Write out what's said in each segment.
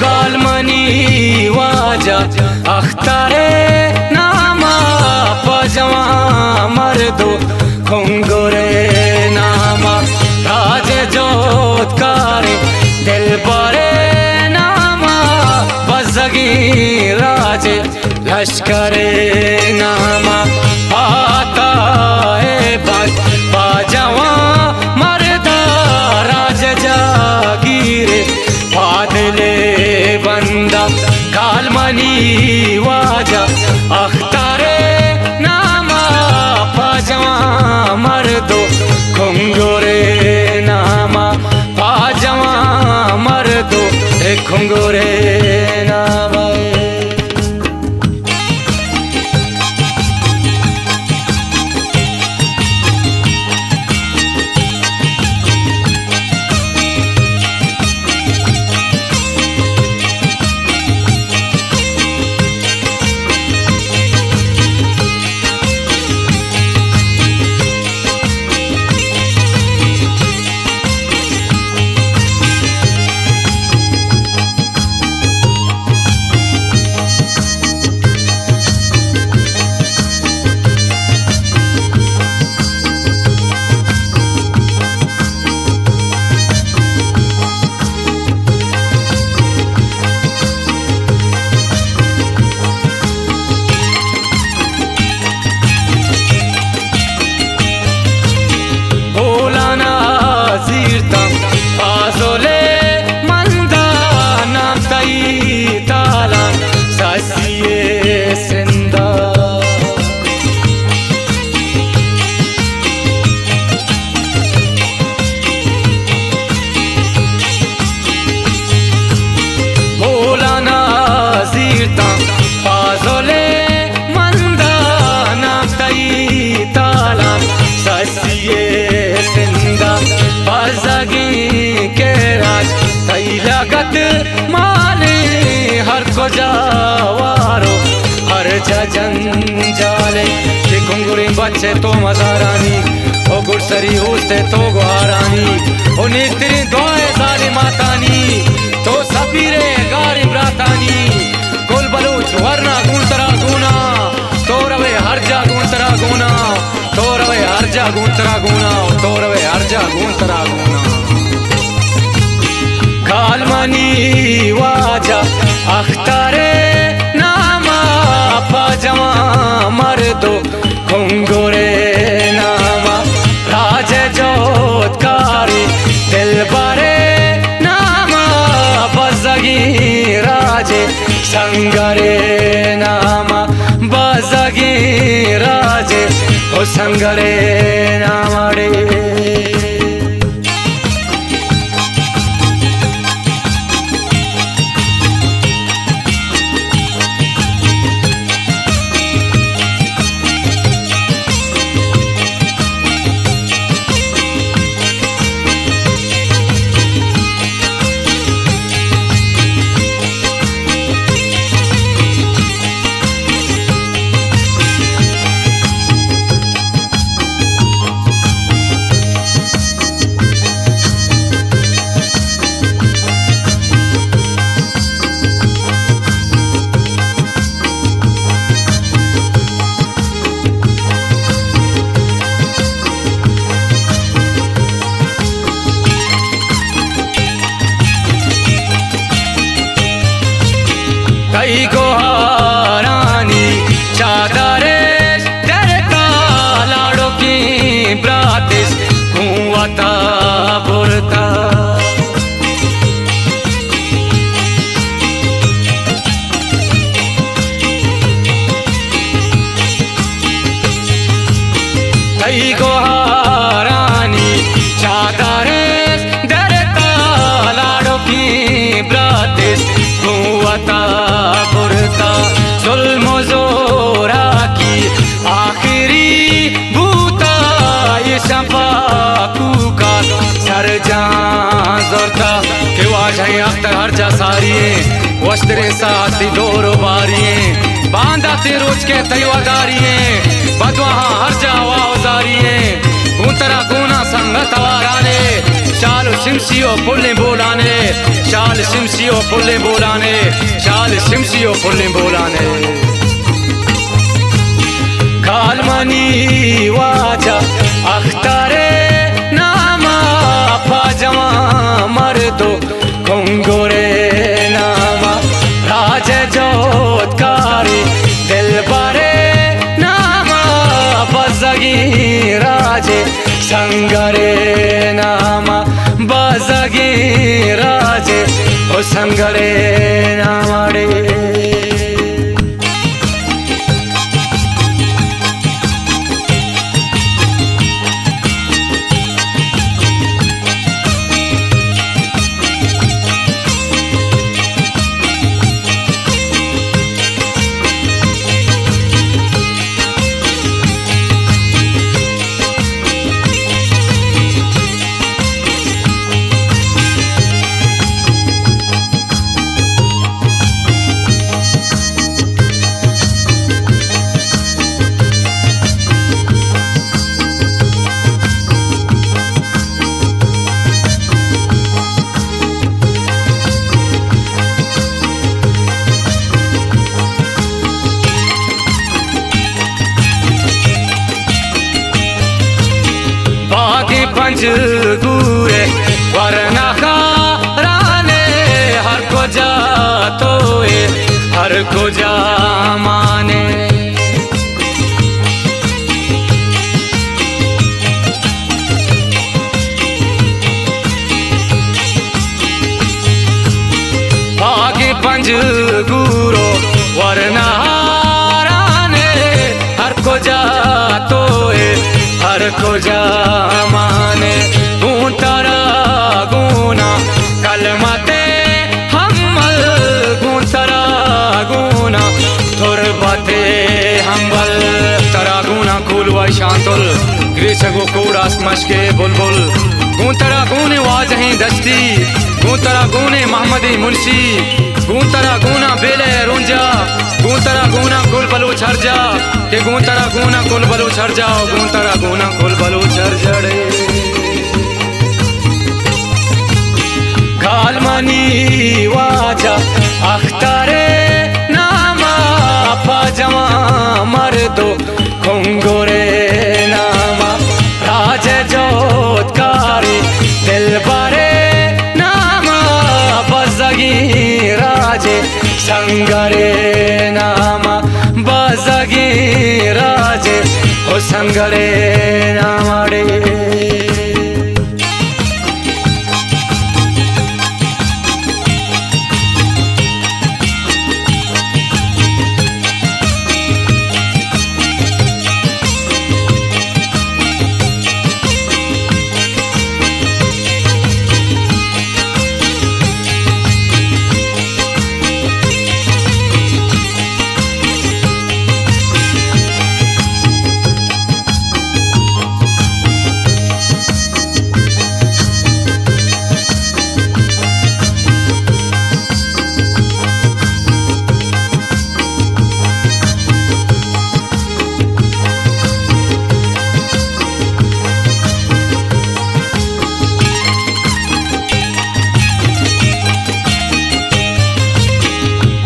गालमनी वाजा अख्तारे नामा पजवा मर्दो खुंगुरे नामा राज जोतकारे दिल बरे नामा बजगी राज लश्करे नामा आता बाजवा मर्दा राज जागीरे फादले बंदा गालमनी वाजा अख्तारे नामा पाजवा मर्दो खुंगुरे नामा पाजवा मर्दो खुंगुरे नामा माले हर को जावारो हर जंजाले के घुंगुरी बच्चे तो मजारानी ओ गुरसरी होते तो गुहारानी ओ नेत्री दोए साले मातानी तो सबीरे गारी ब्रातानी गुल बलूच वरना गुंतरा गुना तो रवे हर जा गुंतरा गुना तो रवे हर जा गुंतरा गुना तो रवे हर जा गुंतरा गुना गालमनी वाजा अख्तारे नामा पाजवा मर्दो खुंगुरे नामा राज जोतकारे दिल बरे नामा बजगी राजे संगरे नामा बजगी राजे ओ संगरे नामा रे कई गोहारानी चादरे डरता लाड़ो की ब्रातिस कुआता बुरता कई गोहारानी चादरे डरता लाड़ो की ब्रातिस कुआता बुरता जुल्म जोरा की आखिरी भूता ये शफाकू का सर जान जोरता के वाजह अख्तर हर जा सारिये वस्त्रे साथी डोर बारिये बांधा ते रोज के तैवादारिये बदवा हर जा वावजारिये उतरा गुना संगत वाराले शाल सिमसियो फुल्लें बोलाने, शाल सिमसियो फुल्लें बोलाने, शाल सिमसियो फुल्लें बोलाने। कालमनी वाजा अख्तारे नामा पाजमा मर्दो कुंगुरे नामा राज जोतकारी दिल बारे नामा बजगी राजे संगरे नामा बजगी राजे ओ संगरे नामारे। पंज गुए वरना खाराने हर को जा तोए हर को जा माने। आगे पंज गुरो वरना हाराने हर को जा तोए हर को जा माने। गुंतरा गुना कलमते हमल गुंतरा गुना तुरबते हमबल तरा गुना कुलवा शांतुल ग्रीसगो कूड़ास मशके बुलबुल। गुंतरा गुने वाजहें दस्ती गुंतरा गुने मोहम्मदी मुंशी गुंतरा गुना बेले रुंजा गुंतरा गुना कुल बलू छर जा के गुंतरा गुना कुल बलू छर जाओ गुंतरा गुना कुल बलू छर जड़े। कालमनी वाजा अख्तारे नामा पाजमा मर्दो कुंगुरे नामा राज जोतकारी दिल बारे नामा बजगी राजे संगरे नामा बजगी राजे ओ संगरे नामारे।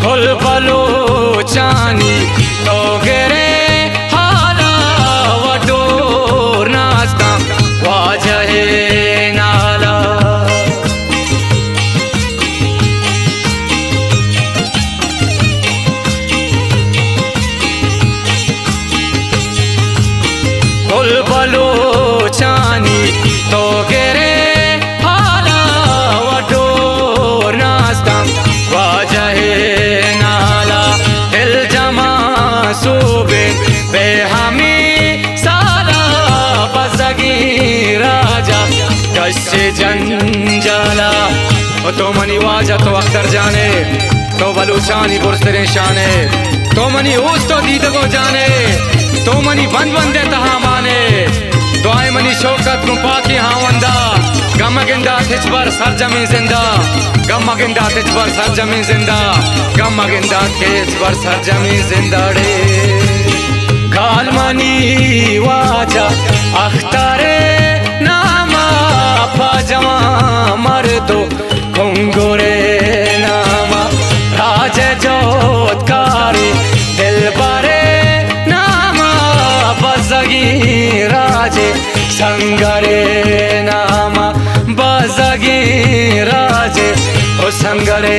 कुल बलो चानी तो गेरे हाला वडोर नास्ता वाजहे नाला। कुल बलो चानी तो गेरे हाला वडोर नास्ता वाजहे नाला। दिल जमा सूबे बेहमी साला बजगी राजा कश्य जंजाला। तो मनी वाजा तो अख्तर जाने तो बलूचानी बुरस्तरे शाने तो मनी उस तो दीद को जाने तो मनी बंद बंदे तहा माने। दुआए मनी शौकत को पाकी हावंदा गम गिंदा तिच पर सर जमी जिंदा गम गिंदा तिच पर सर जमी जिंदा गम गिंदा तिच पर सर जमी जिंदा रे। कालमनी वाजा अख्तारे नामा जमा मर्दो घुंगुरे नामा राजे जोतकारी दिल बरे नामा बजगी राजे संगरे नामा बजगी राजे ओ संगरे